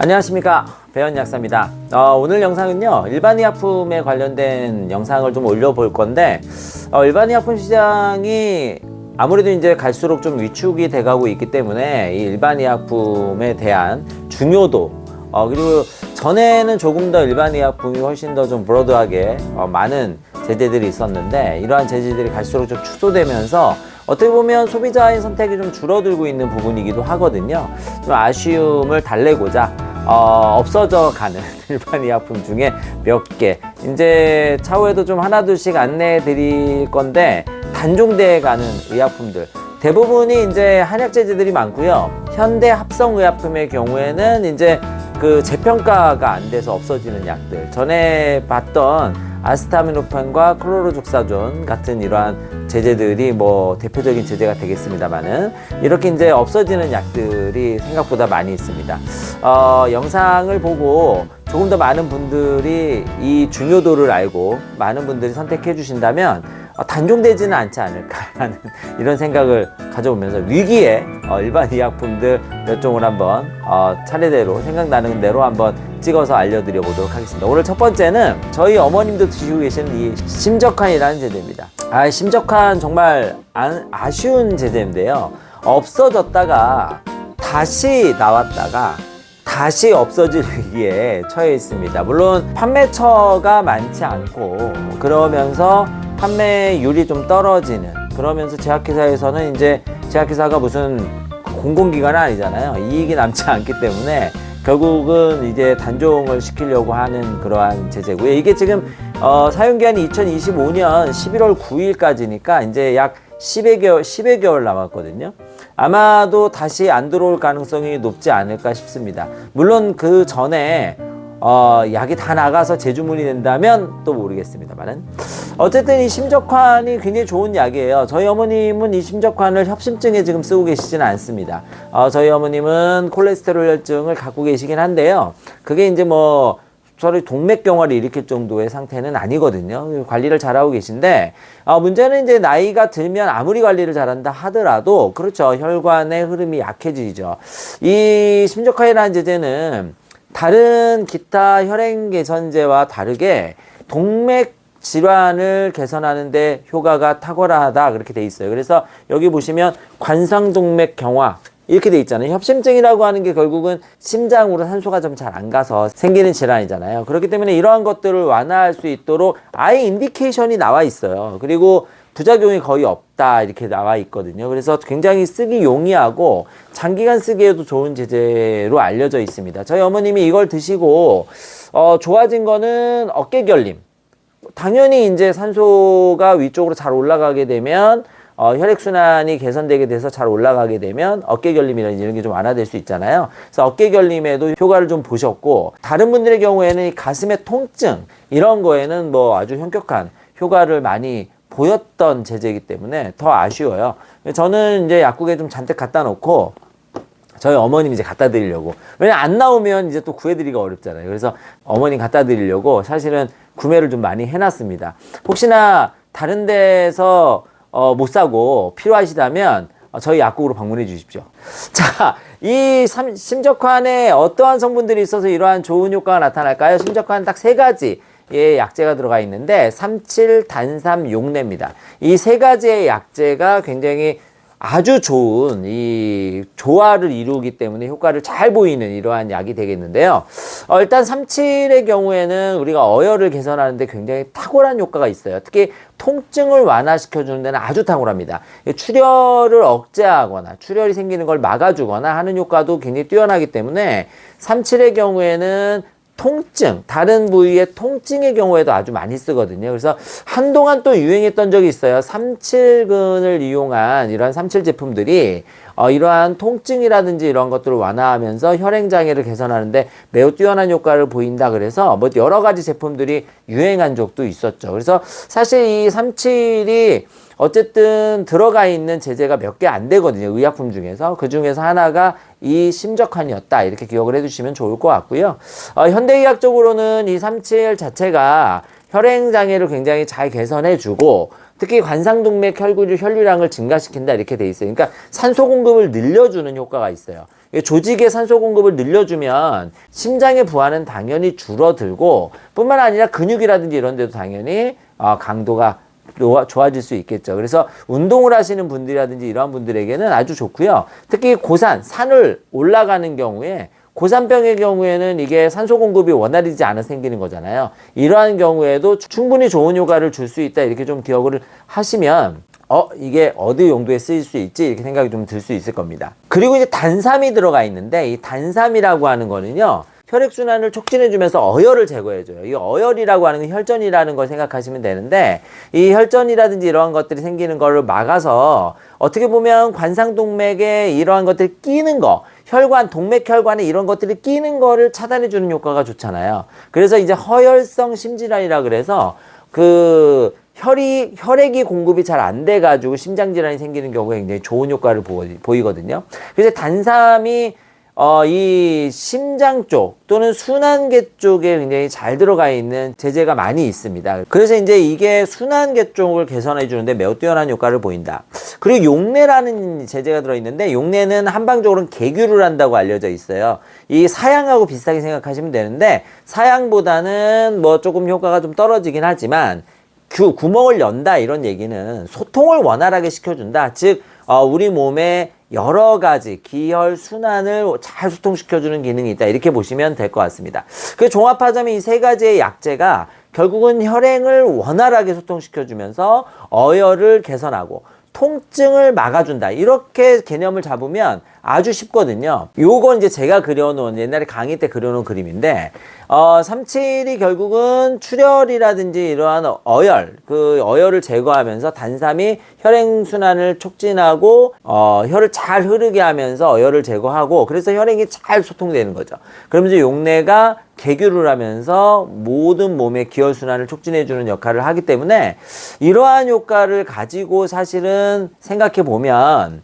안녕하십니까, 배현약사입니다. 오늘 영상은요, 일반의약품에 관련된 영상을 좀 올려볼 건데, 일반의약품 시장이 아무래도 이제 갈수록 좀 위축이 돼가고 있기 때문에 이 일반의약품에 대한 중요도, 그리고 전에는 조금 더 일반의약품이 훨씬 더 좀 브로드하게 많은 제재들이 있었는데, 이러한 제재들이 갈수록 좀 축소되면서 어떻게 보면 소비자의 선택이 좀 줄어들고 있는 부분이기도 하거든요. 좀 아쉬움을 달래고자 없어져 가는 일반의약품 중에 몇 개, 이제 차후에도 좀 하나둘씩 안내해 드릴 건데, 단종돼 가는 의약품들 대부분이 이제 한약 제재들이 많고요. 현대 합성의약품의 경우에는 이제 그 재평가가 안 돼서 없어지는 약들, 전에 봤던 아스타미노펜과 클로로족사존 같은 이러한 제재들이 뭐 대표적인 제재가 되겠습니다만은, 이렇게 이제 없어지는 약들이 생각보다 많이 있습니다. 영상을 보고 조금 더 많은 분들이 이 중요도를 알고 많은 분들이 선택해 주신다면 단종되지는 않지 않을까라는 이런 생각을 가져보면서 위기에 일반 의약품들 몇 종을 한번 차례대로 생각나는 대로 한번 찍어서 알려드려 보도록 하겠습니다. 오늘 첫 번째는 저희 어머님도 드시고 계시는 이 심적환이라는 제재입니다. 심적환 정말 아쉬운 제재인데요. 없어졌다가 다시 나왔다가 다시 없어질 위기에 처해 있습니다. 물론 판매처가 많지 않고 그러면서 판매율이 좀 떨어지는, 그러면서 제약회사에서는 이제 제약회사가 무슨 공공기관은 아니잖아요. 이익이 남지 않기 때문에 결국은 이제 단종을 시키려고 하는 그러한 제재고요. 이게 지금 사용기한이 2025년 11월 9일까지니까 이제 약 10여 개월 남았거든요. 아마도 다시 안 들어올 가능성이 높지 않을까 싶습니다. 물론 그 전에 약이 다 나가서 재주문이 된다면 또 모르겠습니다만은, 어쨌든 이 심적환이 굉장히 좋은 약이에요. 저희 어머님은 이 심적환을 협심증에 지금 쓰고 계시지는 않습니다. 저희 어머님은 콜레스테롤 혈증을 갖고 계시긴 한데요. 그게 이제 뭐 서로 동맥경화를 일으킬 정도의 상태는 아니거든요. 관리를 잘하고 계신데, 문제는 이제 나이가 들면 아무리 관리를 잘한다 하더라도, 그렇죠, 혈관의 흐름이 약해지죠. 이 심적환이라는 제재는 다른 기타 혈행 개선제와 다르게 동맥 질환을 개선하는데 효과가 탁월하다, 그렇게 돼 있어요. 그래서 여기 보시면 관상동맥 경화 이렇게 돼 있잖아요. 협심증이라고 하는 게 결국은 심장으로 산소가 좀 잘 안 가서 생기는 질환이잖아요. 그렇기 때문에 이러한 것들을 완화할 수 있도록 아예 인디케이션이 나와 있어요. 그리고 부작용이 거의 없다, 이렇게 나와 있거든요. 그래서 굉장히 쓰기 용이하고 장기간 쓰기에도 좋은 제재로 알려져 있습니다. 저희 어머님이 이걸 드시고 좋아진 거는 어깨 결림. 당연히 이제 산소가 위쪽으로 잘 올라가게 되면 혈액순환이 개선되게 돼서 잘 올라가게 되면 어깨 결림이라든지 이런 게 좀 완화될 수 있잖아요. 그래서 어깨 결림에도 효과를 좀 보셨고, 다른 분들의 경우에는 이 가슴의 통증 이런 거에는 뭐 아주 현격한 효과를 많이 보였던 제재이기 때문에 더 아쉬워요. 저는 이제 약국에 좀 잔뜩 갖다 놓고 저희 어머님 이제 갖다 드리려고, 왜냐면 안 나오면 이제 또 구해드리기가 어렵잖아요. 그래서 어머님 갖다 드리려고 사실은 구매를 좀 많이 해놨습니다. 혹시나 다른 데서 못 사고 필요하시다면 저희 약국으로 방문해 주십시오. 자, 이 심적환에 어떠한 성분들이 있어서 이러한 좋은 효과가 나타날까요? 심적환 딱 세 가지 의 약재가 들어가 있는데, 37, 단삼, 용내입니다. 이 세 가지의 약재가 굉장히 아주 좋은 이 조화를 이루기 때문에 효과를 잘 보이는 이러한 약이 되겠는데요. 일단 37의 경우에는 우리가 어혈을 개선하는데 굉장히 탁월한 효과가 있어요. 특히 통증을 완화시켜주는 데는 아주 탁월합니다. 출혈을 억제하거나 출혈이 생기는 걸 막아주거나 하는 효과도 굉장히 뛰어나기 때문에 37의 경우에는 통증, 다른 부위의 통증의 경우에도 아주 많이 쓰거든요. 그래서 한동안 또 유행했던 적이 있어요. 37근을 이용한 이러한 37 제품들이 이러한 통증이라든지 이런 것들을 완화하면서 혈행장애를 개선하는데 매우 뛰어난 효과를 보인다, 그래서 뭐 여러 가지 제품들이 유행한 적도 있었죠. 그래서 사실 이 37이 어쨌든 들어가 있는 제재가 몇 개 안 되거든요. 의약품 중에서. 그 중에서 하나가 이 심적환이었다, 이렇게 기억을 해주시면 좋을 것 같고요. 현대의학적으로는 이 37 자체가 혈행장애를 굉장히 잘 개선해주고, 특히 관상동맥 혈류량을 증가시킨다, 이렇게 돼 있어요. 그러니까 산소 공급을 늘려주는 효과가 있어요. 조직의 산소 공급을 늘려주면 심장의 부하는 당연히 줄어들고 뿐만 아니라 근육이라든지 이런 데도 당연히 강도가 좋아질 수 있겠죠. 그래서 운동을 하시는 분들이라든지 이러한 분들에게는 아주 좋고요. 특히 고산, 산을 올라가는 경우에 고산병의 경우에는 이게 산소 공급이 원활하지 않아 생기는 거잖아요. 이러한 경우에도 충분히 좋은 효과를 줄 수 있다 이렇게 좀 기억을 하시면 이게 어디 용도에 쓰일 수 있지 이렇게 생각이 좀 들 수 있을 겁니다. 그리고 이제 단삼이 들어가 있는데 이 단삼이라고 하는 거는요. 혈액순환을 촉진해주면서 어혈을 제거해줘요. 이 어혈이라고 하는 건 혈전이라는 걸 생각하시면 되는데 이 혈전이라든지 이러한 것들이 생기는 거를 막아서 어떻게 보면 관상동맥에 이러한 것들이 끼는 거 혈관, 동맥혈관에 이런 것들이 끼는 거를 차단해주는 효과가 좋잖아요. 그래서 이제 허혈성 심질환이라 그래서 혈액이 공급이 잘 안 돼가지고 심장질환이 생기는 경우에 굉장히 좋은 효과를 보이거든요. 그래서 단삼이 이 심장 쪽 또는 순환계 쪽에 굉장히 잘 들어가 있는 제제가 많이 있습니다. 그래서 이제 이게 순환계 쪽을 개선해 주는데 매우 뛰어난 효과를 보인다. 그리고 용내라는 제제가 들어있는데 용내는 한방적으로는 개규를 한다고 알려져 있어요. 이 사양하고 비슷하게 생각하시면 되는데 사양보다는 뭐 조금 효과가 좀 떨어지긴 하지만 구멍을 연다 이런 얘기는 소통을 원활하게 시켜준다. 즉 우리 몸에 여러 가지 기혈 순환을 잘 소통시켜주는 기능이 있다 이렇게 보시면 될 것 같습니다. 그 종합하자면 이 세 가지의 약재가 결국은 혈행을 원활하게 소통시켜주면서 어혈을 개선하고 통증을 막아준다 이렇게 개념을 잡으면 아주 쉽거든요. 요건 이제 제가 그려놓은 옛날에 강의 때 그려놓은 그림인데 37이 결국은 출혈이라든지 이러한 어혈 어혈을 제거하면서 단삼이 혈행순환을 촉진하고 혈을 잘 흐르게 하면서 어혈을 제거하고 그래서 혈행이 잘 소통되는 거죠. 그러면서 용내가 개규를 하면서 모든 몸의 기혈순환을 촉진해주는 역할을 하기 때문에 이러한 효과를 가지고 사실은 생각해 보면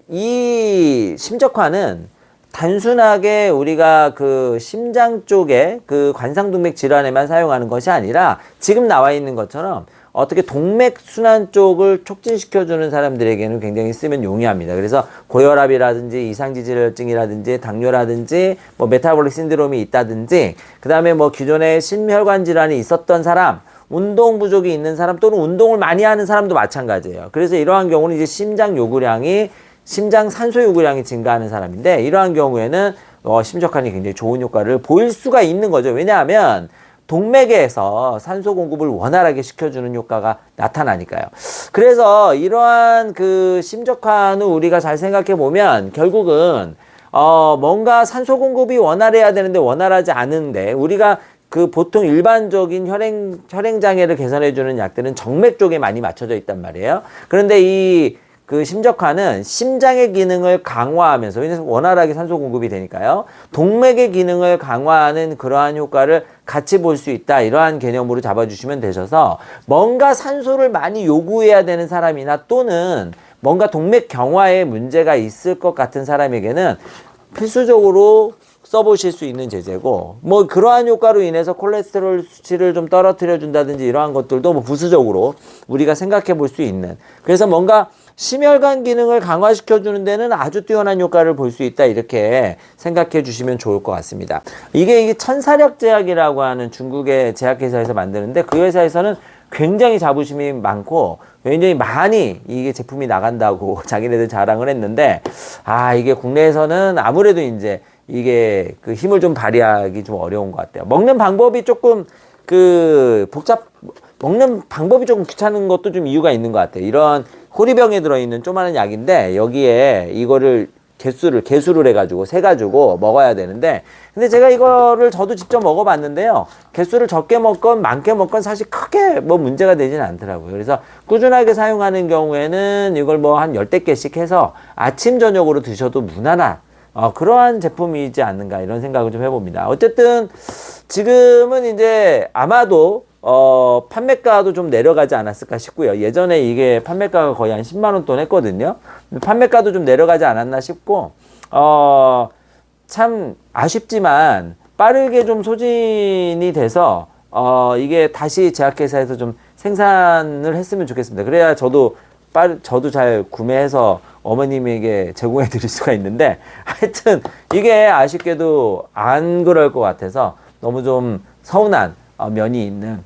이 심적화는 단순하게 우리가 그 심장 쪽에 그 관상동맥 질환에만 사용하는 것이 아니라 지금 나와 있는 것처럼 어떻게 동맥순환 쪽을 촉진시켜주는 사람들에게는 굉장히 쓰면 용이합니다. 그래서 고혈압이라든지 이상지질증이라든지 당뇨라든지 뭐 메타볼릭 신드롬이 있다든지 그 다음에 뭐 기존에 심혈관 질환이 있었던 사람 운동 부족이 있는 사람 또는 운동을 많이 하는 사람도 마찬가지예요. 그래서 이러한 경우는 이제 심장 산소 요구량이 증가하는 사람인데 이러한 경우에는 심적환이 굉장히 좋은 효과를 보일 수가 있는 거죠. 왜냐하면 동맥에서 산소 공급을 원활하게 시켜주는 효과가 나타나니까요. 그래서 이러한 그 심적환을 우리가 잘 생각해 보면 결국은 뭔가 산소 공급이 원활해야 되는데 원활하지 않은데 우리가 그 보통 일반적인 혈행 장애를 개선해 주는 약들은 정맥 쪽에 많이 맞춰져 있단 말이에요. 그런데 그 심적화는 심장의 기능을 강화하면서 왜냐면 원활하게 산소 공급이 되니까요. 동맥의 기능을 강화하는 그러한 효과를 같이 볼 수 있다. 이러한 개념으로 잡아주시면 되셔서 뭔가 산소를 많이 요구해야 되는 사람이나 또는 뭔가 동맥 경화에 문제가 있을 것 같은 사람에게는 필수적으로 써보실 수 있는 제제고 뭐 그러한 효과로 인해서 콜레스테롤 수치를 좀 떨어뜨려 준다든지 이러한 것들도 뭐 부수적으로 우리가 생각해 볼 수 있는 그래서 뭔가 심혈관 기능을 강화시켜 주는 데는 아주 뛰어난 효과를 볼 수 있다 이렇게 생각해 주시면 좋을 것 같습니다. 이게 천사력제약이라고 하는 중국의 제약회사에서 만드는데 그 회사에서는 굉장히 자부심이 많고 굉장히 많이 이게 제품이 나간다고 자기네들 자랑을 했는데 이게 국내에서는 아무래도 이제 이게 그 힘을 좀 발휘하기 좀 어려운 것 같아요. 먹는 방법이 조금 먹는 방법이 조금 귀찮은 것도 좀 이유가 있는 것 같아요. 이런 호리병에 들어있는 조그마한 약인데 여기에 이거를 개수를 해가지고 세가지고 먹어야 되는데 근데 제가 이거를 저도 직접 먹어봤는데요. 개수를 적게 먹건 많게 먹건 사실 크게 뭐 문제가 되지는 않더라고요. 그래서 꾸준하게 사용하는 경우에는 이걸 뭐 한 10대 개씩 해서 아침 저녁으로 드셔도 무난한 그러한 제품이지 않는가 이런 생각을 좀 해봅니다. 어쨌든 지금은 이제 아마도 판매가도 좀 내려가지 않았을까 싶고요. 예전에 이게 판매가가 거의 한 10만 원 돈 했거든요. 판매가도 좀 내려가지 않았나 싶고 참 아쉽지만 빠르게 좀 소진이 돼서 이게 다시 제약회사에서 좀 생산을 했으면 좋겠습니다. 그래야 저도 잘 구매해서 어머님에게 제공해 드릴 수가 있는데, 하여튼 이게 아쉽게도 안 그럴 것 같아서 너무 좀 서운한 면이 있는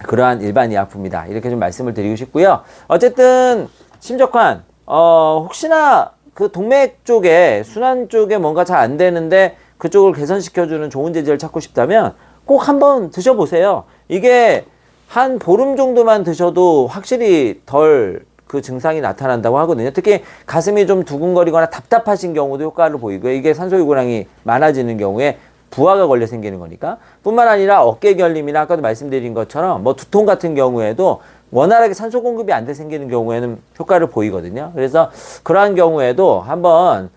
그러한 일반 의약품이다, 이렇게 좀 말씀을 드리고 싶고요. 어쨌든 심적환, 혹시나 그 동맥 쪽에, 순환 쪽에 뭔가 잘 안 되는데 그쪽을 개선시켜주는 좋은 제제를 찾고 싶다면 꼭 한번 드셔보세요. 이게 한 보름 정도만 드셔도 확실히 덜 그 증상이 나타난다고 하거든요. 특히 가슴이 좀 두근거리거나 답답하신 경우도 효과를 보이고요. 이게 산소 요구량이 많아지는 경우에 부하가 걸려 생기는 거니까. 뿐만 아니라 어깨 결림이나 아까도 말씀드린 것처럼 뭐 두통 같은 경우에도 원활하게 산소 공급이 안 돼 생기는 경우에는 효과를 보이거든요. 그래서 그러한 경우에도 한번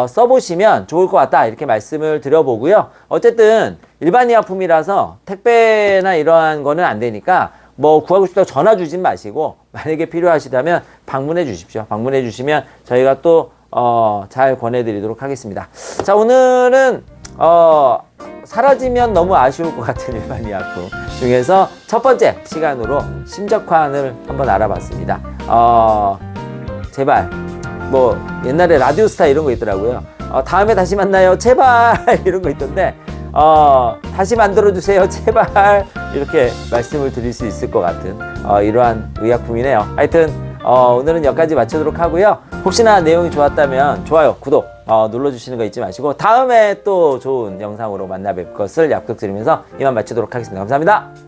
써보시면 좋을 것 같다, 이렇게 말씀을 드려보고요. 어쨌든 일반 의약품이라서 택배나 이러한 거는 안 되니까 뭐 구하고 싶다고 전화 주진 마시고, 만약에 필요하시다면 방문해 주십시오. 방문해 주시면 저희가 또 잘 권해드리도록 하겠습니다. 자, 오늘은 사라지면 너무 아쉬울 것 같은 일반 의약품 중에서 첫 번째 시간으로 심적환을 한번 알아봤습니다. 제발, 뭐 옛날에 라디오스타 이런 거 있더라고요. 다음에 다시 만나요, 제발 이런 거 있던데, 다시 만들어주세요, 제발, 이렇게 말씀을 드릴 수 있을 것 같은 이러한 의약품이네요. 하여튼 오늘은 여기까지 마치도록 하고요. 혹시나 내용이 좋았다면 좋아요, 구독 눌러주시는 거 잊지 마시고, 다음에 또 좋은 영상으로 만나 뵐 것을 약속드리면서 이만 마치도록 하겠습니다. 감사합니다.